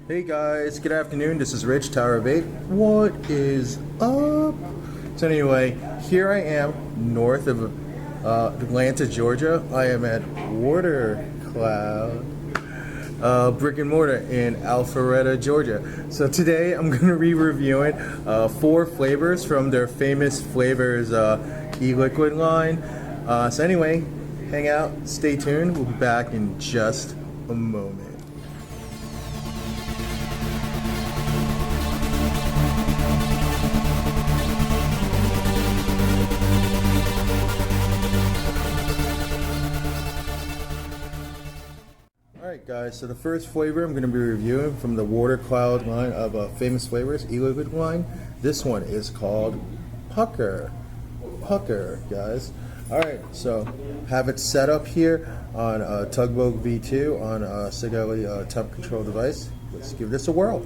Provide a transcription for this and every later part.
Hey guys, good afternoon. This is Rich, Tower of Vape. What is up? So anyway, here I am, north of Atlanta, Georgia. I am at WaterCloud, brick and mortar in Alpharetta, Georgia. So today I'm going to be reviewing 4 flavors from their famous flavors e-liquid line. So anyway, hang out, stay tuned. We'll be back in just a moment. Alright guys, so the first flavor I'm going to be reviewing from the WaterCloud line of famous flavors, e-liquid line. This one is called Pucker. Pucker, guys. Alright, so have it set up here on Tugboat V2 on a Sigali temp control device. Let's give this a whirl.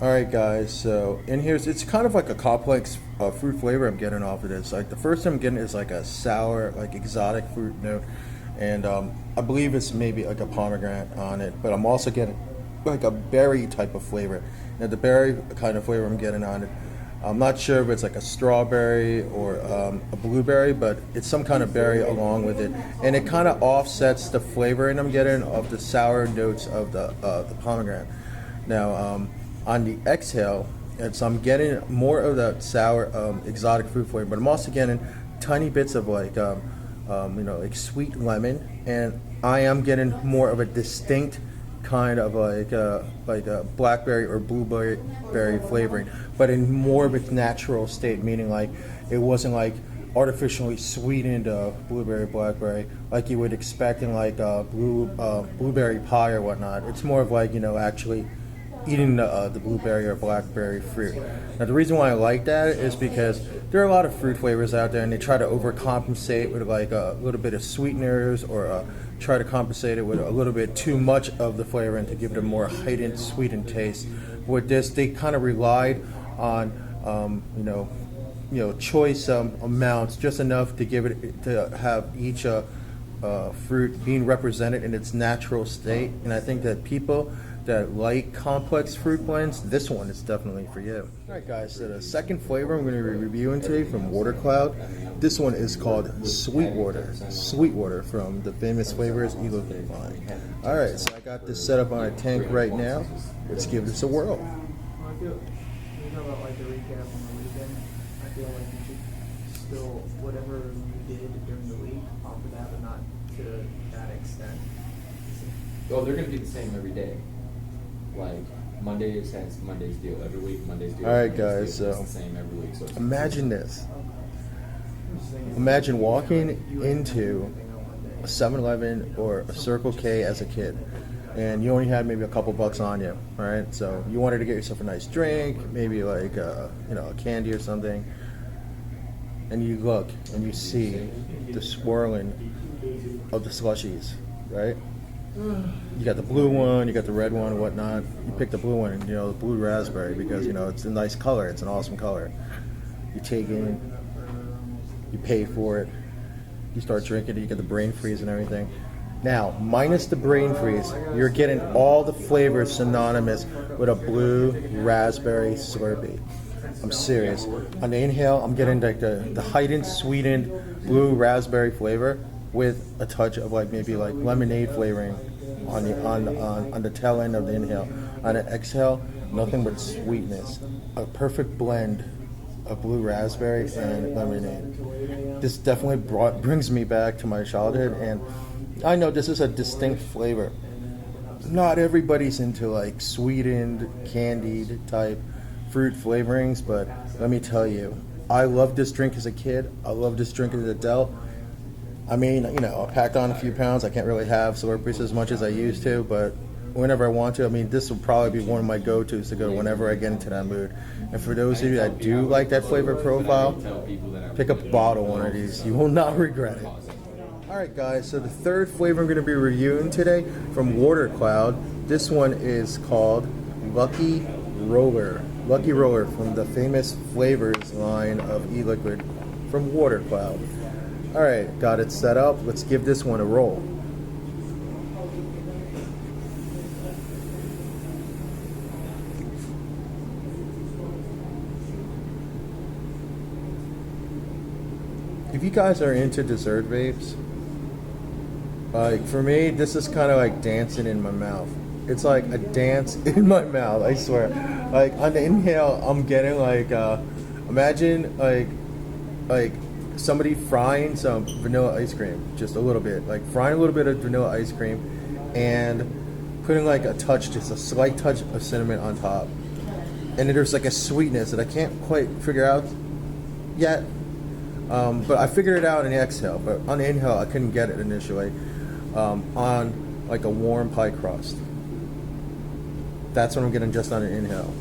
Alright guys, so in here, it's kind of like a complex fruit flavor I'm getting off of this. Like the first thing I'm getting is like a sour, like exotic fruit note, and I believe it's maybe like a pomegranate on it, but I'm also getting like a berry type of flavor. Now the berry kind of flavor I'm getting on it, I'm not sure if it's like a strawberry or a blueberry, but it's some kind of berry along with it, and it kind of offsets the flavoring I'm getting of the sour notes of the pomegranate. Now on the exhale, and so I'm getting more of that sour exotic fruit flavor, but I'm also getting tiny bits of like like sweet lemon, and I am getting more of a distinct kind of like a blackberry or blueberry flavoring, but in more of its natural state, meaning like it wasn't like artificially sweetened blueberry, blackberry like you would expect in like blueberry pie or whatnot. It's more of like, actually eating the blueberry or blackberry fruit. Now the reason why I like that is because there are a lot of fruit flavors out there, and they try to overcompensate with like a little bit of sweeteners, or try to compensate it with a little bit too much of the flavor and to give it a more heightened sweetened taste. With this, they kind of relied on choice amounts, just enough to give it to have each fruit being represented in its natural state. And I think that people that like complex fruit blends, this one is definitely for you. Alright guys, so the second flavor I'm going to be reviewing today from WaterCloud, this one is called Sweetwater. Sweetwater from the famous flavors e-liquid line. Alright, so I got this set up on a tank right now. Let's give this a whirl. You know about like the recap on the weekend? I feel like you should still, whatever you did during the week, offer that, but not to that extent. Oh, they're going to be the same every day. Like Mondays has Monday's deal every week. Monday's deal. All right, Monday's guys. deal. So It's the same every week. So it's imagine this. Imagine walking into a 7-Eleven or a Circle K as a kid, and you only had maybe a couple bucks on you. All right, so you wanted to get yourself a nice drink, maybe like a candy or something, and you look and you see the swirling of the slushies, right? You got the blue one, you got the red one and whatnot. You pick the blue one, the blue raspberry, because it's a nice color, it's an awesome color. You take it, you pay for it, you start drinking it, you get the brain freeze and everything. Now, minus the brain freeze, you're getting all the flavors synonymous with a blue raspberry Slurpee. I'm serious. On the inhale, I'm getting like the heightened, sweetened blue raspberry flavor with a touch of like maybe like lemonade flavoring on the tail end of the inhale. On the exhale, nothing but sweetness. A perfect blend of blue raspberry and lemonade. This definitely brings me back to my childhood, and I know this is a distinct flavor. Not everybody's into like sweetened, candied type fruit flavorings, but let me tell you, I loved this drink as a kid. I loved this drink as an adult. I mean, I packed on a few pounds. I can't really have Slurpees as much as I used to, but whenever I want to, I mean, this will probably be one of my go-tos to go whenever I get into that mood. And for those of you that do like that flavor profile, pick up a bottle of one of these. You will not regret it. Alright guys, so the third flavor I'm going to be reviewing today from WaterCloud. This one is called Bucky Roller. Bucky Roller from the famous flavors line of e-liquid from WaterCloud. Alright, got it set up. Let's give this one a roll. If you guys are into dessert vapes, like for me, this is kind of like dancing in my mouth. It's like a dance in my mouth, I swear. Like on the inhale, I'm getting like, imagine like somebody frying some vanilla ice cream, just a little bit. Like frying a little bit of vanilla ice cream and putting like a touch, just a slight touch of cinnamon on top. And then there's like a sweetness that I can't quite figure out yet. But I figured it out in the exhale, but on the inhale I couldn't get it initially. On like a warm pie crust. That's what I'm getting just on an inhale.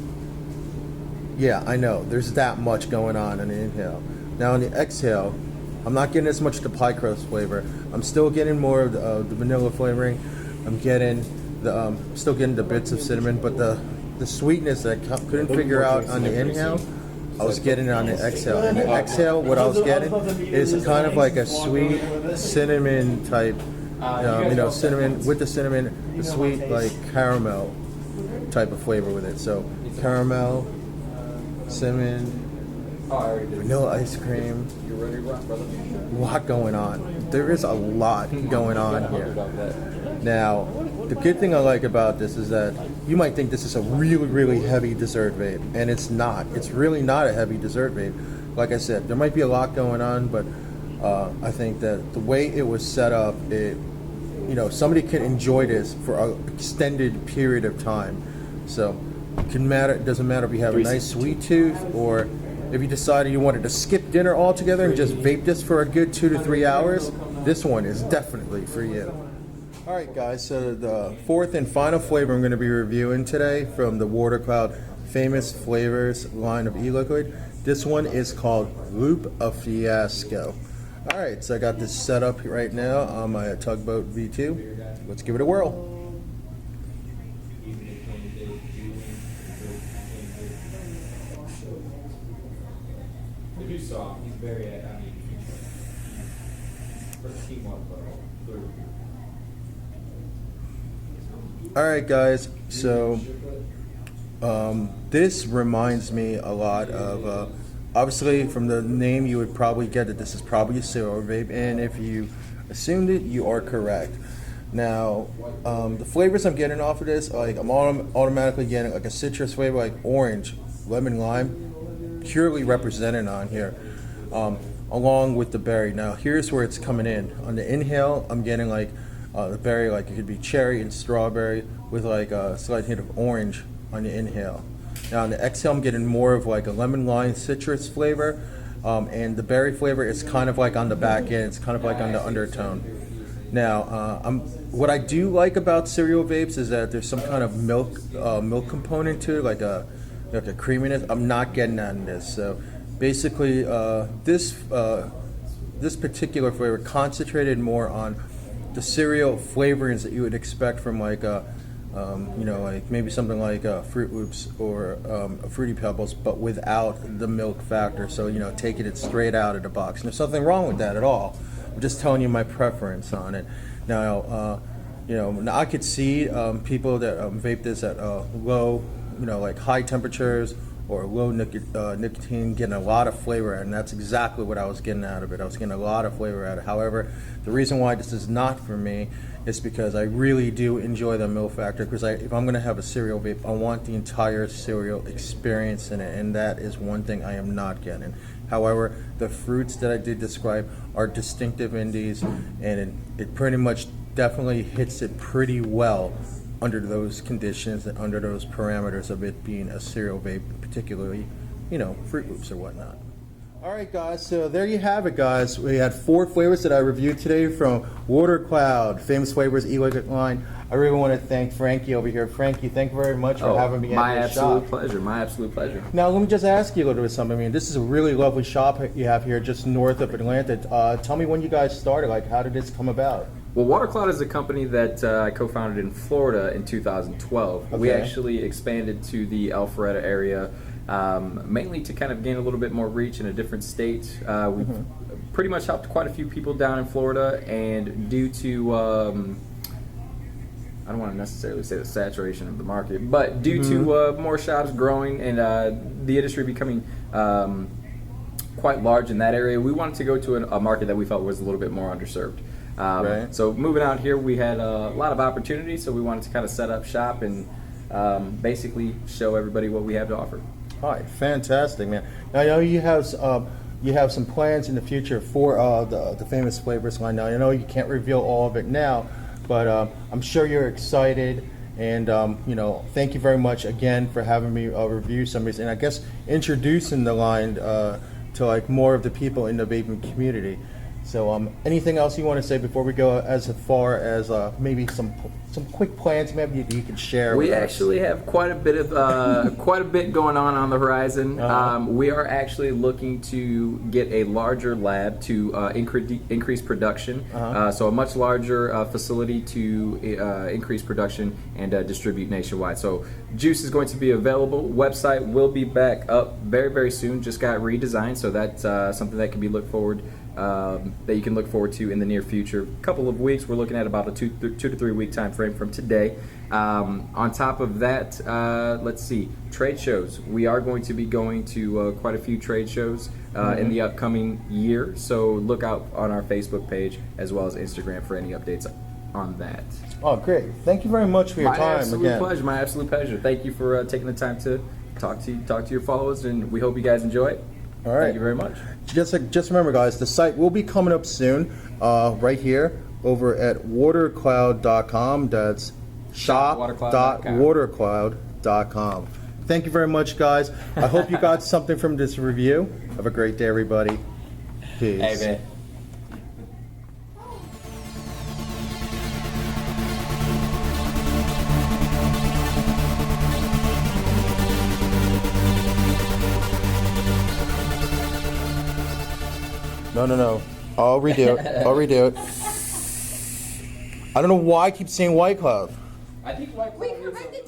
Yeah, I know, there's that much going on in the inhale. Now on the exhale, I'm not getting as much of the pie crust flavor. I'm still getting more of the vanilla flavoring. I'm getting still getting the bits of cinnamon, but the sweetness that I couldn't figure out on the inhale, I was getting it on the exhale. And the exhale, what I was getting is kind of like a sweet cinnamon type, cinnamon with the cinnamon, the sweet like caramel type of flavor with it. So caramel, cinnamon, vanilla ice cream. You ready to rock, brother? A lot going on. There is a lot going on here. Now, the good thing I like about this is that you might think this is a really, really heavy dessert vape, and it's not. It's really not a heavy dessert vape. Like I said, there might be a lot going on, but I think that the way it was set up, somebody can enjoy this for an extended period of time. So it doesn't matter if you have a nice sweet tooth or if you decided you wanted to skip dinner altogether and just vape this for a good 2 to 3 hours. This one is definitely for you. Alright guys, so the fourth and final flavor I'm going to be reviewing today from the WaterCloud famous flavors line of e-liquid. This one is called A Fiasco. Alright, so I got this set up right now on my Tugboat V2. Let's give it a whirl. The new song, he's very, first team one, third. Alright guys, so this reminds me a lot of, obviously from the name you would probably get that this is probably a cereal vape, and if you assumed it, you are correct. Now, the flavors I'm getting off of this, like I'm automatically getting like a citrus flavor, like orange, lemon, lime, purely represented on here, along with the berry. Now here's where it's coming in. On the inhale, I'm getting like the berry, like it could be cherry and strawberry with like a slight hint of orange on the inhale. Now on the exhale, I'm getting more of like a lemon lime citrus flavor, and the berry flavor is kind of like on the back end. It's kind of like on the undertone. Now, what I do like about cereal vapes is that there's some kind of milk component to it, like a creaminess. I'm not getting that in this. So basically, this particular flavor concentrated more on the cereal flavorings that you would expect from like like maybe something like Fruit Loops or Fruity Pebbles, but without the milk factor. So taking it straight out of the box. And there's nothing wrong with that at all. I'm just telling you my preference on it. Now, now I could see people that vape this at low, like high temperatures or low nicotine, getting a lot of flavor, and that's exactly what I was getting out of it. I was getting a lot of flavor out of it. However, the reason why this is not for me is because I really do enjoy the milk factor, because if I'm going to have a cereal vape, I want the entire cereal experience in it, and that is one thing I am not getting. However, the fruits that I did describe are distinctive in these, and it pretty much definitely hits it pretty well under those conditions and under those parameters of it being a cereal vape, particularly, Fruit Loops or whatnot. All right, guys, so there you have it, guys. We had 4 flavors that I reviewed today from WaterCloud, Famous Flavors e-liquid line. I really want to thank Frankie over here. Frankie, thank you very much for having me at your shop. My absolute pleasure. Now, let me just ask you a little bit something. I mean, this is a really lovely shop you have here just north of Atlanta. Tell me when you guys started. Like, how did this come about? Well, WaterCloud is a company that I co-founded in Florida in 2012. We Okay. actually expanded to the Alpharetta area, mainly to kind of gain a little bit more reach in a different state. We've pretty much helped quite a few people down in Florida, and due to I don't want to necessarily say the saturation of the market, but due to more shops growing and the industry becoming quite large in that area, we wanted to go to a market that we felt was a little bit more underserved. Right. So moving out here, we had a lot of opportunities, so we wanted to kind of set up shop and basically show everybody what we have to offer. All right, fantastic, man. Now, I know you have some plans in the future for the Famous Flavors line. Now, I know you can't reveal all of it now, but I'm sure you're excited. And you know, thank you very much again for having me review some of these, and I guess introducing the line to like more of the people in the vaping community. So, anything else you want to say before we go as far as maybe some quick plans maybe you can share? We with us? actually have quite a bit going on the horizon. We are actually looking to get a larger lab to increase production. So a much larger facility to increase production and distribute nationwide. So juice is going to be available. Website will be back up very, very soon. Just got redesigned, so that's something that can be looked forward. That you can look forward to in the near future. Couple of weeks, we're looking at about a 2 to 3 week time frame from today. On top of that, let's see, trade shows. We are going to be going to quite a few trade shows in the upcoming year, so look out on our Facebook page as well as Instagram for any updates on that. Oh, great! Thank you very much for your time again. My absolute pleasure. Thank you for taking the time to talk to your followers, and we hope you guys enjoy it. All right. Thank you very much. Just remember, guys, the site will be coming up soon, right here over at watercloud.com. That's shop.watercloud.com. Thank you very much, guys. I hope you got something from this review. Have a great day, everybody. Peace. Hey, man. No. I'll redo it. I don't know why I keep saying White Cloud. I think White Cloud is